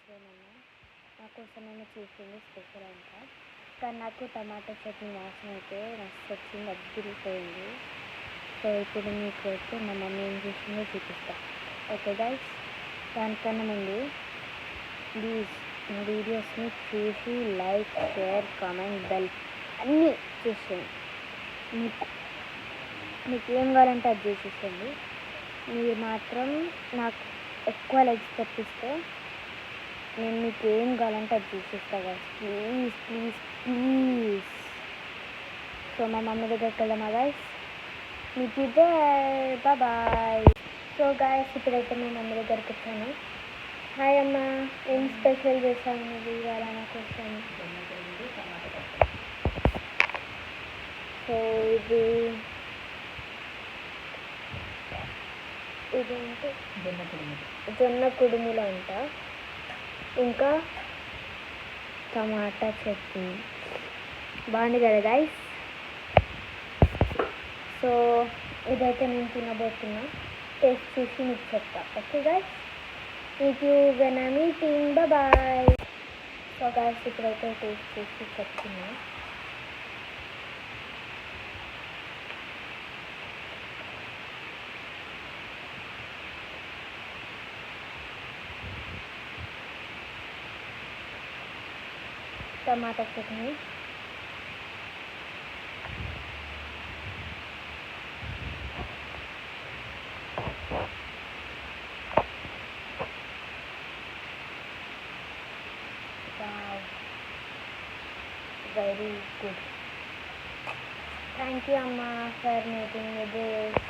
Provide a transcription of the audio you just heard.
చేయమన్నా నా కోసమేమో చేసింది స్పెషల్ అంట. కానీ నాకు టమాటా చట్నీ వాసన అయితే మస్తు వచ్చింది, అద్దిరిపోయింది. సో ఇప్పుడు మీకు అయితే మా మమ్మీ ఏం చేసిందో చూపిస్తా. ఓకే గైస్, దానికన్నా ముందు ప్లీజ్ నా వీడియోస్ని చూసి లైక్, షేర్, కామెంట్, బెల్ అన్నీ చేసేయండి. మీకు ఏం కావాలంటే అది చేసేసండి. మీరు మాత్రం నాకు ఎక్కువ లైక్స్ తెప్పిస్తే నేను మీకు ఏం కావాలంటే అది చేసేస్తా guys. Please please please. So మా మమ్మీ దగ్గరికి వెళ్దామా గైస్? మీకు ఇదే బాయ్. సో గైస్ ఇప్పుడైతే మా మమ్మీ దగ్గరికి వచ్చాను. హాయ్ అమ్మ, ఏం స్పెషల్ చేశాను నువ్వు ఇవాళ నా కోసం? సో ఇదేంటి జొన్న కుడుములు అంట, ఇంకా టమాటా చట్నీ. బాగుంది కదా గైస్? సో ఇదైతే నేను తినబోతున్నా, టేస్ట్ చూసి మీకు చెప్తా. ఓకే గైస్, మీకు when I meeting bye. So guys ఇప్పుడైతే టేస్ట్ చూసి చెప్తున్నా. టమాటా chutney very good. Thank you Amma for making this.